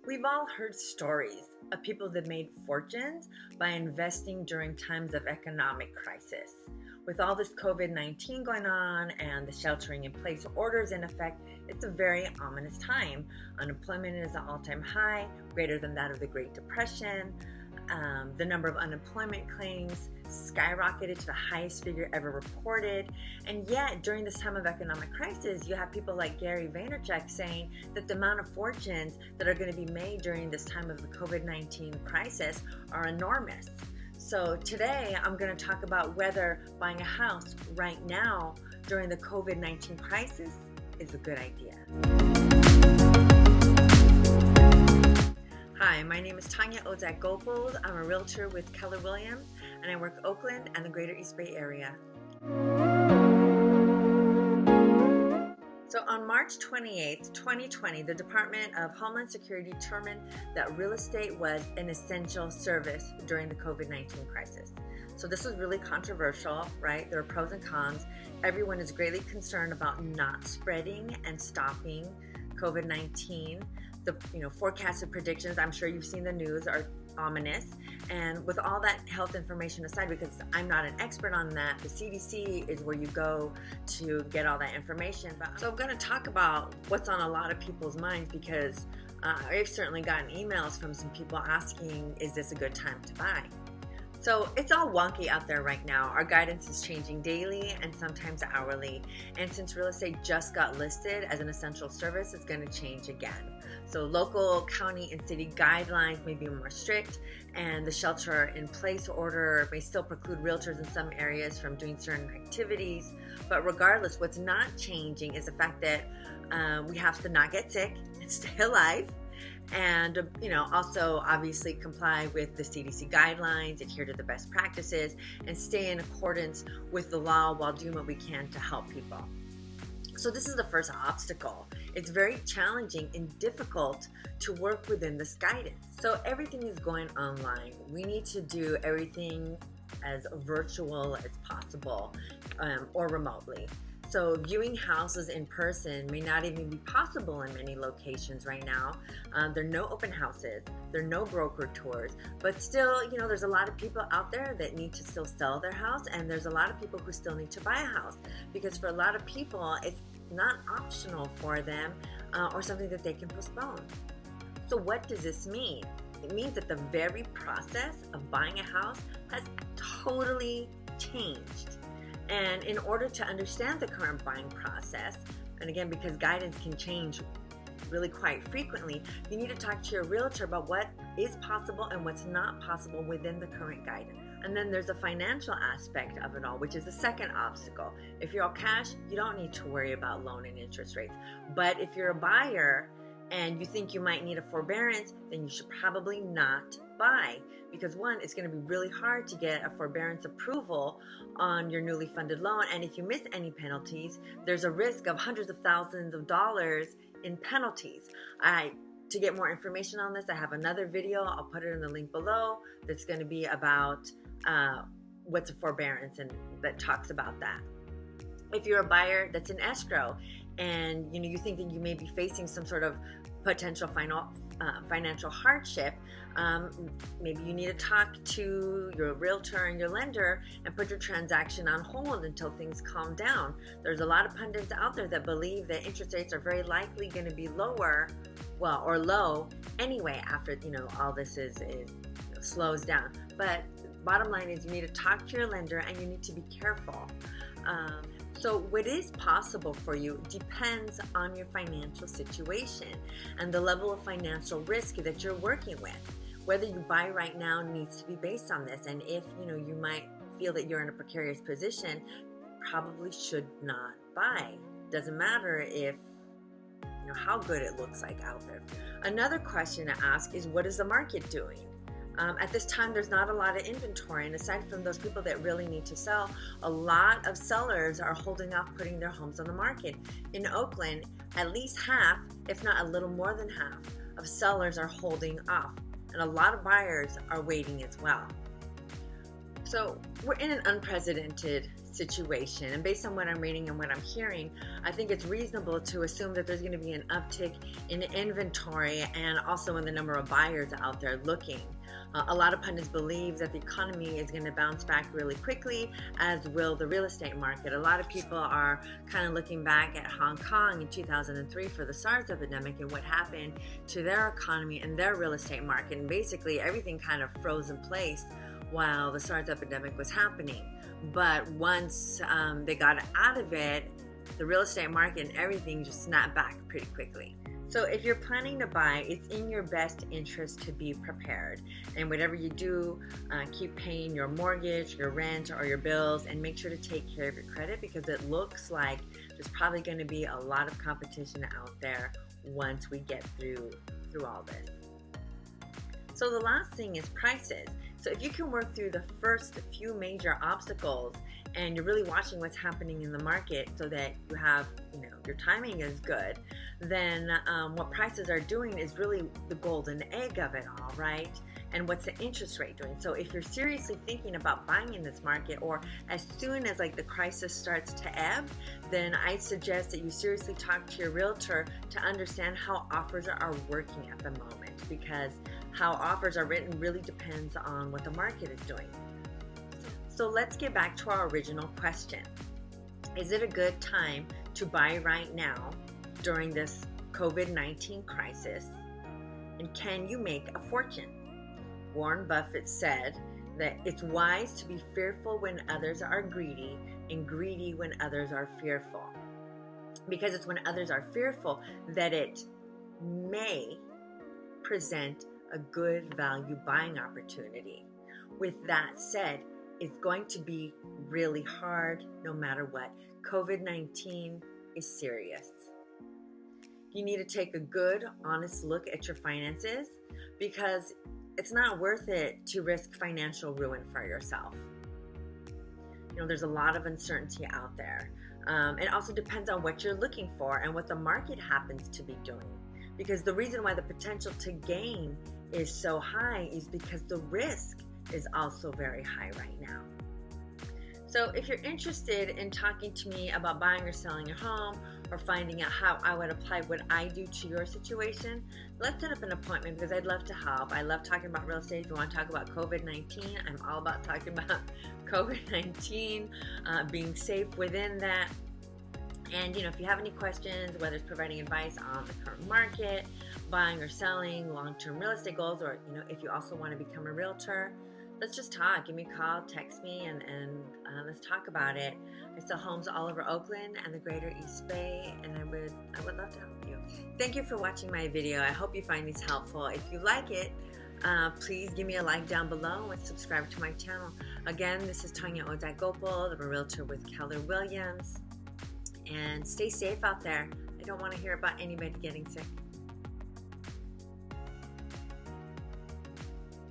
We've all heard stories of people that made fortunes by investing during times of economic crisis. With all this COVID-19 going on and the sheltering in place orders in effect, it's a very ominous time. Unemployment is at an all-time high, greater than that of the Great Depression. The number of unemployment claims skyrocketed to the highest figure ever reported. And yet, during this time of economic crisis, you have people like Gary Vaynerchuk saying that the amount of fortunes that are going to be made during this time of the COVID-19 crisis are enormous. So today, I'm going to talk about whether buying a house right now during the COVID-19 crisis is a good idea. Hi, my name is Tanja Odzak-Goppold. I'm a realtor with Keller Williams, and I work Oakland and the Greater East Bay Area. So on March 28, 2020, the Department of Homeland Security determined that real estate was an essential service during the COVID-19 crisis. So this was really controversial, right? There are pros and cons. Everyone is greatly concerned about not spreading and stopping COVID-19. The forecasted predictions, I'm sure you've seen the news, are ominous. And with all that health information aside, because I'm not an expert on that, the CDC is where you go to get all that information. So I'm going to talk about what's on a lot of people's minds, because I've certainly gotten emails from some people asking, is this a good time to buy? So it's all wonky out there right now. Our guidance is changing daily and sometimes hourly. And since real estate just got listed as an essential service, it's going to change again. So local, county, and city guidelines may be more strict, and the shelter-in-place order may still preclude realtors in some areas from doing certain activities. But regardless, what's not changing is the fact that we have to not get sick and stay alive. And, also obviously comply with the CDC guidelines, adhere to the best practices, and stay in accordance with the law while doing what we can to help people. So this is the first obstacle. It's very challenging and difficult to work within this guidance. So everything is going online. We need to do everything as virtual as possible or remotely. So viewing houses in person may not even be possible in many locations right now. There are no open houses, there are no broker tours, but still, there's a lot of people out there that need to still sell their house, and there's a lot of people who still need to buy a house, because for a lot of people, it's not optional for them or something that they can postpone. So what does this mean? It means that the very process of buying a house has totally changed. And in order to understand the current buying process, and again, because guidance can change really quite frequently, you need to talk to your realtor about what is possible and what's not possible within the current guidance. And then there's a financial aspect of it all, which is the second obstacle. If you're all cash, you don't need to worry about loan and interest rates. But if you're a buyer and you think you might need a forbearance, then you should probably not buy, because one, it's going to be really hard to get a forbearance approval on your newly funded loan, and if you miss any penalties, there's a risk of hundreds of thousands of dollars in penalties. To get more information on this, I have another video. I'll put it in the link below. That's going to be about what's a forbearance, and that talks about that. If you're a buyer that's in escrow, and you think that you may be facing some sort of potential financial hardship, maybe you need to talk to your realtor and your lender and put your transaction on hold until things calm down. There's a lot of pundits out there that believe that interest rates are very likely going to be lower, or low anyway, after all this slows down. But bottom line is, you need to talk to your lender and you need to be careful. So what is possible for you depends on your financial situation and the level of financial risk that you're working with. Whether you buy right now needs to be based on this, and if you might feel that you're in a precarious position, probably should not buy. Doesn't matter if how good it looks like out there. Another question to ask is, what is the market doing? At this time, there's not a lot of inventory, and aside from those people that really need to sell, a lot of sellers are holding off putting their homes on the market. In Oakland, at least half, if not a little more than half, of sellers are holding off, and a lot of buyers are waiting as well. So we're in an unprecedented situation, and based on what I'm reading and what I'm hearing, I think it's reasonable to assume that there's going to be an uptick in inventory and also in the number of buyers out there looking. A lot of pundits believe that the economy is going to bounce back really quickly, as will the real estate market. A lot of people are kind of looking back at Hong Kong in 2003 for the SARS epidemic and what happened to their economy and their real estate market. And basically everything kind of froze in place while the SARS epidemic was happening. But once they got out of it, the real estate market and everything just snapped back pretty quickly. So if you're planning to buy, it's in your best interest to be prepared. And whatever you do, keep paying your mortgage, your rent, or your bills, and make sure to take care of your credit, because it looks like there's probably going to be a lot of competition out there once we get through all this. So the last thing is prices. So if you can work through the first few major obstacles and you're really watching what's happening in the market so that you have, your timing is good, then what prices are doing is really the golden egg of it all, right? And what's the interest rate doing? So if you're seriously thinking about buying in this market, or as soon as the crisis starts to ebb, then I suggest that you seriously talk to your realtor to understand how offers are working at the moment, because how offers are written really depends on what the market is doing. So let's get back to our original question. Is it a good time to buy right now during this COVID-19 crisis? And can you make a fortune? Warren Buffett said that it's wise to be fearful when others are greedy, and greedy when others are fearful. Because it's when others are fearful that it may present a good value buying opportunity. With that said, it's going to be really hard no matter what. COVID-19 is serious. You need to take a good, honest look at your finances, because it's not worth it to risk financial ruin for yourself. There's a lot of uncertainty out there. It also depends on what you're looking for and what the market happens to be doing. Because the reason why the potential to gain is so high is because the risk is also very high right now. So if you're interested in talking to me about buying or selling your home, or finding out how I would apply what I do to your situation, let's set up an appointment, because I'd love to help. I love talking about real estate. If you want to talk about COVID-19, I'm all about talking about COVID-19, being safe within that. And if you have any questions, whether it's providing advice on the current market, buying or selling, long-term real estate goals, or if you also want to become a realtor, let's just talk. Give me a call, text me, and let's talk about it. I sell homes all over Oakland and the greater East Bay, and I would love to help you. Thank you for watching my video. I hope you find these helpful. If you like it, please give me a like down below and subscribe to my channel. Again, this is Tanja Odzak-Goppold. I'm a realtor with Keller Williams. And stay safe out there. I don't want to hear about anybody getting sick.